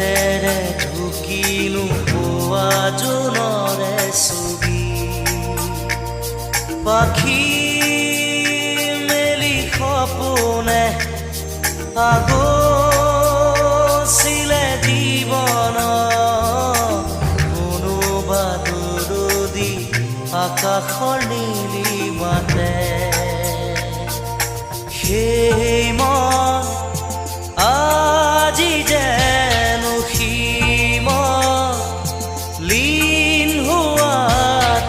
হাতেৰে ঢুকিনো পোৱা জোনৰে ছবি পাখি মেলি সপোনে আগছিলে জীৱন কোনোবা দূৰদি আকাশৰ নীলিমাতে সেই মন আজি যেন সীম লীন হোৱা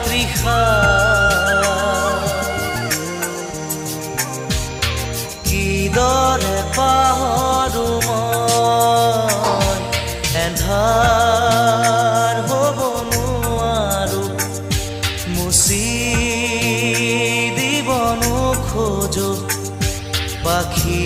তৃষা কিদৰে পাহৰো মই এন্ধাৰ হ'ব নোৱাৰো মুচি দিব নোখোজো পাখি